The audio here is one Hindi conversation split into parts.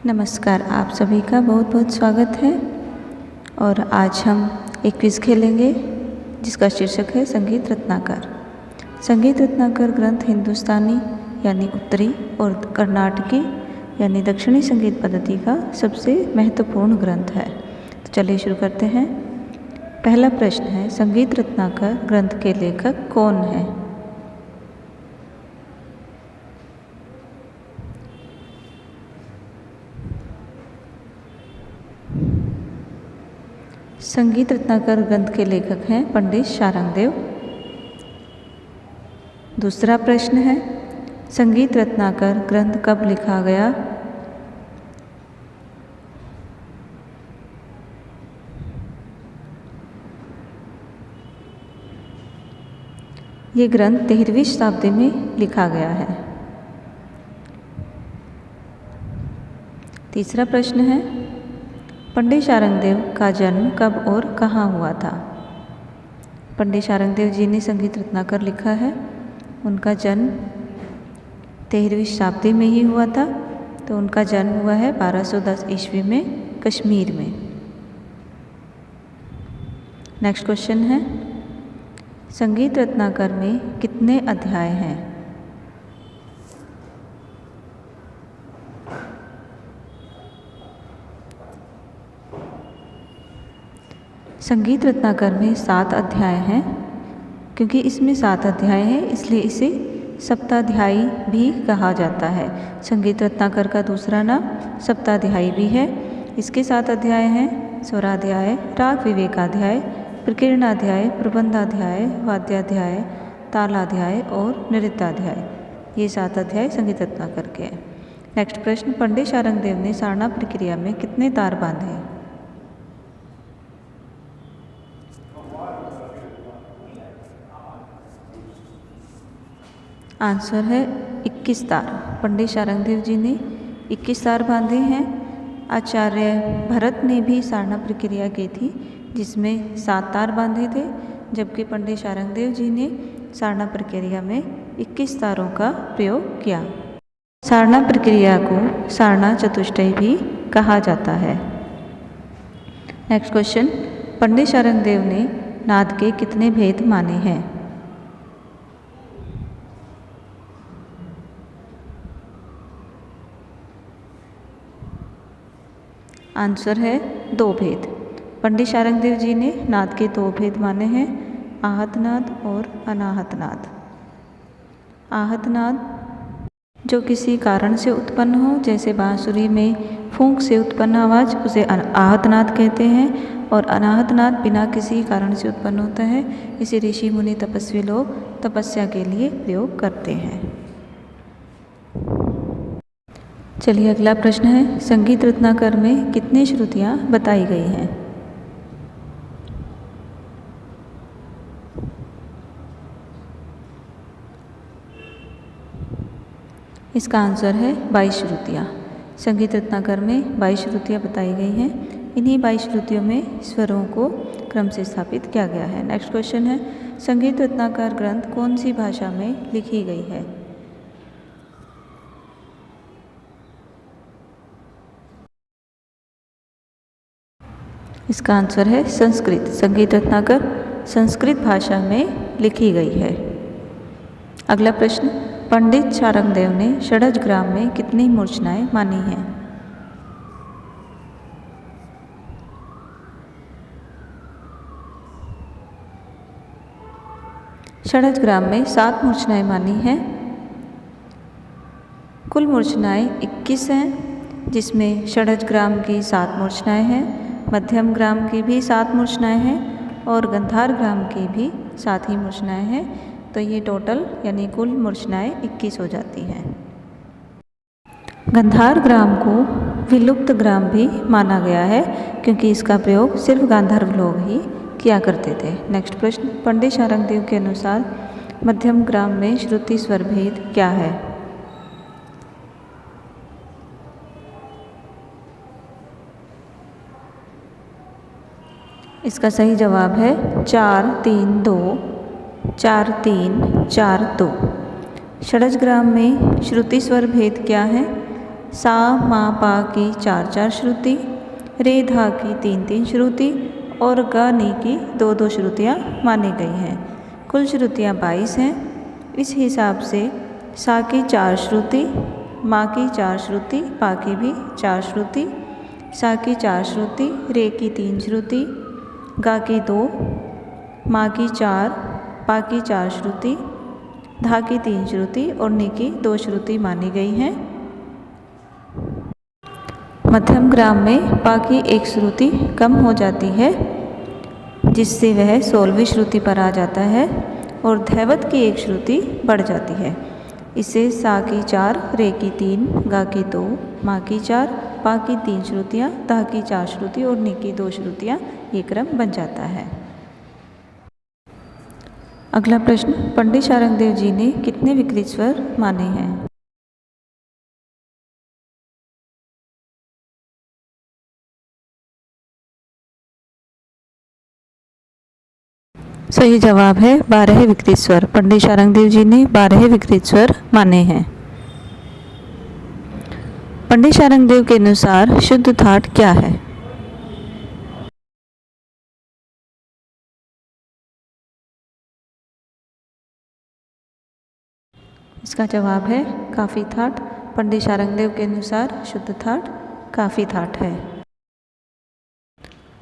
नमस्कार, आप सभी का बहुत बहुत स्वागत है। और आज हम एक क्विज़ खेलेंगे जिसका शीर्षक है संगीत रत्नाकर। संगीत रत्नाकर ग्रंथ हिंदुस्तानी यानी उत्तरी और कर्नाटकी यानी दक्षिणी संगीत पद्धति का सबसे महत्वपूर्ण ग्रंथ है। तो चलिए शुरू करते हैं। पहला प्रश्न है, संगीत रत्नाकर ग्रंथ के लेखक कौन हैं? संगीत रत्नाकर ग्रंथ के लेखक हैं पंडित शारंगदेव। दूसरा प्रश्न है, संगीत रत्नाकर ग्रंथ कब लिखा गया? ये ग्रंथ 13वीं शताब्दी में लिखा गया है। तीसरा प्रश्न है, पंडित शारंगदेव का जन्म कब और कहाँ हुआ था? पंडित शारंगदेव जी ने संगीत रत्नाकर लिखा है। उनका जन्म 13वीं शताब्दी में ही हुआ था। तो उनका जन्म हुआ है 1210 ईस्वी में कश्मीर में। नेक्स्ट क्वेश्चन है, संगीत रत्नाकर में कितने अध्याय हैं? संगीत रत्नाकर में 7 अध्याय हैं। क्योंकि इसमें 7 अध्याय हैं इसलिए इसे सप्ताध्यायी भी कहा जाता है। संगीत रत्नाकर का दूसरा नाम सप्ताध्यायी भी है। इसके 7 अध्याय हैं, स्वराध्याय, राग विवेकाध्याय, प्रकीर्णाध्याय, प्रबंधाध्याय, वाद्याध्याय, तालाध्याय और नृत्याध्याय। ये 7 अध्याय संगीत रत्नाकर के हैं। नेक्स्ट प्रश्न, पंडित शारंगदेव ने सारना प्रक्रिया में कितने तार बांधे? आंसर है 21 तार। पंडित शारंगदेव जी ने 21 तार बांधे हैं। आचार्य भरत ने भी सारना प्रक्रिया की थी जिसमें 7 तार बांधे थे, जबकि पंडित शारंगदेव जी ने सारना प्रक्रिया में 21 तारों का प्रयोग किया। सारना प्रक्रिया को सारना चतुष्टय भी कहा जाता है। नेक्स्ट क्वेश्चन, पंडित शारंगदेव ने नाद के कितने भेद माने हैं? आंसर है 2 भेद। पंडित शारंगदेव जी ने नाद के 2 भेद माने हैं, आहत नाद और अनाहत नाद। आहत नाद जो किसी कारण से उत्पन्न हो, जैसे बांसुरी में फूंक से उत्पन्न आवाज़, उसे आहत नाद कहते हैं। और अनाहत नाद बिना किसी कारण से उत्पन्न होता है। इसे ऋषि मुनि तपस्वी लोग तपस्या के लिए प्रयोग करते हैं। चलिए अगला प्रश्न है, संगीत रत्नाकर में कितनी श्रुतियाँ बताई गई हैं? इसका आंसर है 22 श्रुतियाँ। संगीत रत्नाकर में 22 श्रुतियाँ बताई गई हैं। इन्हीं 22 श्रुतियों में स्वरों को क्रम से स्थापित किया गया है। नेक्स्ट क्वेश्चन है, संगीत रत्नाकर ग्रंथ कौन सी भाषा में लिखी गई है? इसका आंसर है संस्कृत। संगीत रत्नाकर संस्कृत भाषा में लिखी गई है। अगला प्रश्न, पंडित शारंगदेव ने षड्ज ग्राम में कितनी मूर्छनाएं मानी हैं? षड्ज ग्राम में 7 मूर्छनाएं मानी हैं। कुल मूर्छनाएं 21 हैं, जिसमें षड्ज ग्राम की 7 मूर्छनाएं हैं, मध्यम ग्राम की भी 7 मूर्छनाएं हैं और गंधार ग्राम की भी 7 ही मूर्छनाएं हैं। तो ये टोटल यानी कुल मूर्छनाएं 21 हो जाती हैं। गंधार ग्राम को विलुप्त ग्राम भी माना गया है क्योंकि इसका प्रयोग सिर्फ गांधर्व लोग ही किया करते थे। नेक्स्ट प्रश्न, पंडित शारंगदेव के अनुसार मध्यम ग्राम में श्रुति स्वर भेद क्या है? इसका सही जवाब है 4-3-2, 4-3-4-2। षड्ज ग्राम में श्रुति स्वर भेद क्या है? सा मा पा की 4-4 श्रुति, रे धा की 3-3 श्रुति और गा नी की 2-2 श्रुतियाँ मानी गई हैं। कुल श्रुतियाँ 22 हैं। इस हिसाब से सा की 4 श्रुति, माँ की 4 श्रुति, पा की भी 4 श्रुति, सा की 4 श्रुति, रे की 3 श्रुति, गा की 2, माँ की 4, पा की 4 श्रुति, धा की 3 श्रुति और नी की 2 श्रुति मानी गई हैं। मध्यम ग्राम में पा की 1 श्रुति कम हो जाती है, जिससे वह 16वीं श्रुति पर आ जाता है और धैवत की 1 श्रुति बढ़ जाती है। इसे सा की 4, रे की 3, गा की 2, माँ की 4, पा की 3 श्रुतियाँ, धा की 4 श्रुति और नी की 2 श्रुतियाँ, ये क्रम बन जाता है। अगला प्रश्न, पंडित शारंगदेव जी ने कितने विकृत स्वर माने हैं? सही जवाब है 12 विकृत स्वर। पंडित शारंगदेव जी ने 12 विकृत स्वर माने हैं। पंडित शारंगदेव के अनुसार शुद्ध ठाट क्या है? इसका जवाब है काफी ठाट। पंडित शारंगदेव के अनुसार शुद्ध ठाट काफी ठाट है।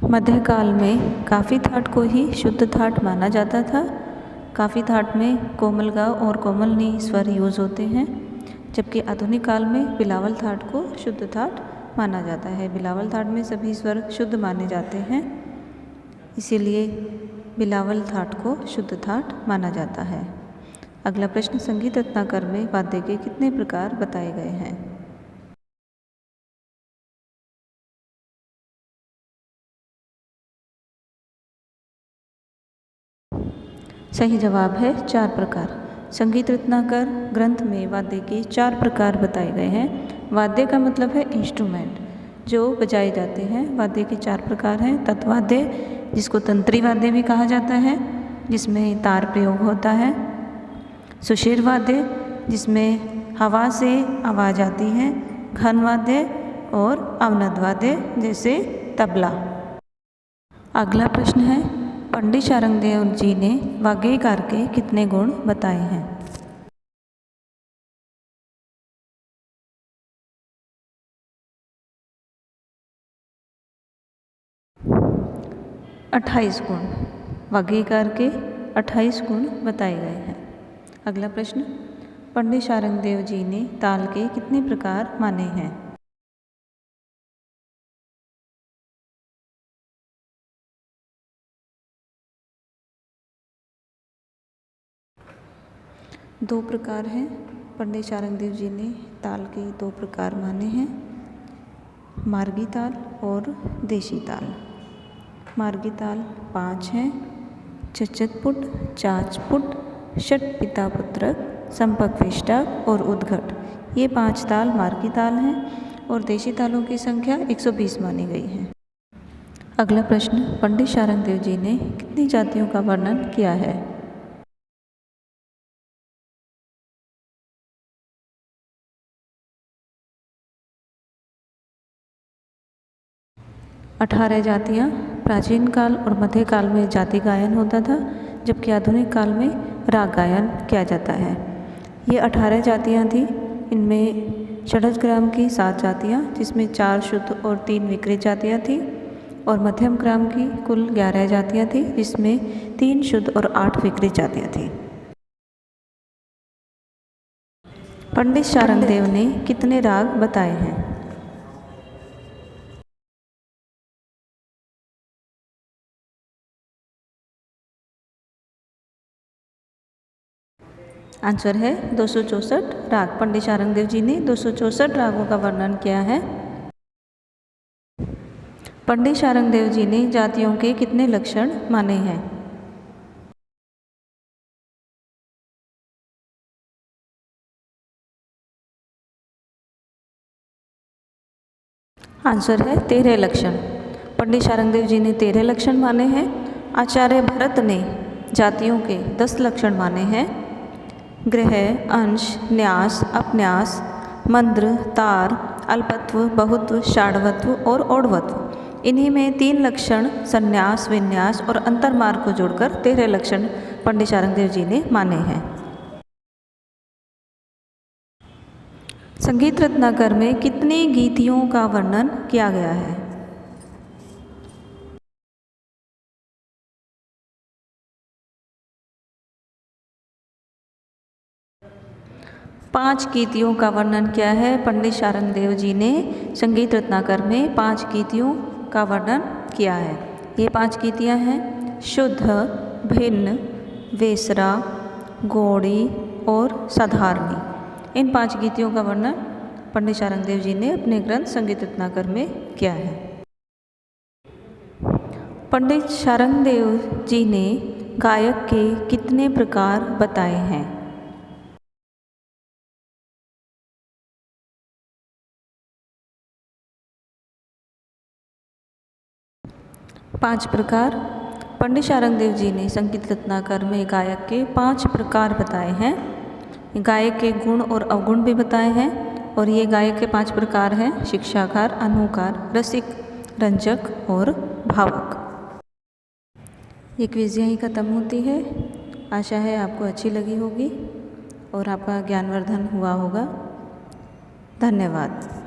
मध्यकाल में काफी ठाट को ही शुद्ध ठाट माना जाता था। काफी ठाट में कोमल गा और कोमल नी स्वर यूज होते हैं, जबकि आधुनिक काल में बिलावल ठाट को शुद्ध ठाट माना जाता है। बिलावल ठाट में सभी स्वर शुद्ध माने जाते हैं, इसीलिए बिलावल ठाट को शुद्ध ठाट माना जाता है। अगला प्रश्न, संगीत रत्नाकर में वाद्य के कितने प्रकार बताए गए हैं? सही जवाब है 4 प्रकार। संगीत रत्नाकर ग्रंथ में वाद्य के 4 प्रकार बताए गए हैं। वाद्य का मतलब है इंस्ट्रूमेंट, जो बजाए जाते हैं। वाद्य के 4 प्रकार हैं। तत्वाद्य, जिसको तंत्री वाद्य भी कहा जाता है, जिसमें तार प्रयोग होता है। सुषिर वाद्य, जिसमें हवा से आवाज़ आती है। घन वाद्य और अवनद वाद्य, जैसे तबला। अगला प्रश्न है, पंडित शारंगदेव जी ने वाग्यकार के कितने गुण बताए हैं? अट्ठाईस गुण। वाग्यकार के 28 गुण बताए गए हैं। अगला प्रश्न, पंडित शारंगदेव जी ने ताल के कितने प्रकार माने हैं? दो प्रकार हैं। पंडित शारंगदेव जी ने ताल के 2 प्रकार माने हैं, मार्गी ताल और देशी ताल। मार्गी ताल 5 हैं, चचतपुट, चाचपुट, षटपिता पुत्रक, संपक विष्टक और उद्घट। ये 5 ताल मार्गी ताल हैं और देशी तालों की संख्या 120 मानी गई है। अगला प्रश्न, पंडित शारंगदेव जी ने कितनी जातियों का वर्णन किया है? अठारह जातियाँ। प्राचीन काल और मध्यकाल में जाति गायन होता था, जबकि आधुनिक काल में राग गायन किया जाता है। ये 18 जातियाँ थी। इनमें षड्ज ग्राम की 7 जातियाँ, जिसमें 4 शुद्ध और 3 विकृत जातियाँ थी, और मध्यम ग्राम की कुल 11 जातियाँ थी, जिसमें 3 शुद्ध और 8 विकृत जातियाँ थी। पंडित शारंगदेव ने कितने राग बताए हैं? आंसर है 264 राग। पंडित शारंगदेव जी ने 264 रागों का वर्णन किया है। पंडित शारंगदेव जी ने जातियों के कितने लक्षण माने हैं? आंसर है 13 लक्षण। पंडित शारंगदेव जी ने 13 लक्षण माने हैं। आचार्य भरत ने जातियों के 10 लक्षण माने हैं। ग्रह, अंश, न्यास, अपन्यास, मंद्र, तार, अल्पत्व, बहुत्व, षाढ़वत्व और औढ़वत्व। इन्हीं में 3 लक्षण संन्यास, विन्यास और अंतर्मार्ग को जोड़कर 13 लक्षण पंडित शारंगदेव जी ने माने हैं। संगीत रत्नाकर में कितनी गीतियों का वर्णन किया गया है? 5 गीतियों का वर्णन किया है पंडित शारंगदेव जी ने संगीत रत्नाकर में 5 गीतियों का वर्णन किया है। ये 5 गीतियाँ हैं शुद्ध, भिन्न, वेसरा, गौड़ी और साधारणी। इन 5 गीतियों का वर्णन पंडित शारंगदेव जी ने अपने ग्रंथ संगीत रत्नाकर में किया है। पंडित शारंगदेव जी ने गायक के कितने प्रकार बताए हैं? 5 प्रकार। पंडित शारंगदेव जी ने संगीत रत्नाकर में गायक के 5 प्रकार बताए हैं। गायक के गुण और अवगुण भी बताए हैं और ये गायक के 5 प्रकार हैं शिक्षाकार, अनुकार, रसिक, रंजक और भावक। ये क्विज यहीं ख़त्म होती है। आशा है आपको अच्छी लगी होगी और आपका ज्ञानवर्धन हुआ होगा। धन्यवाद।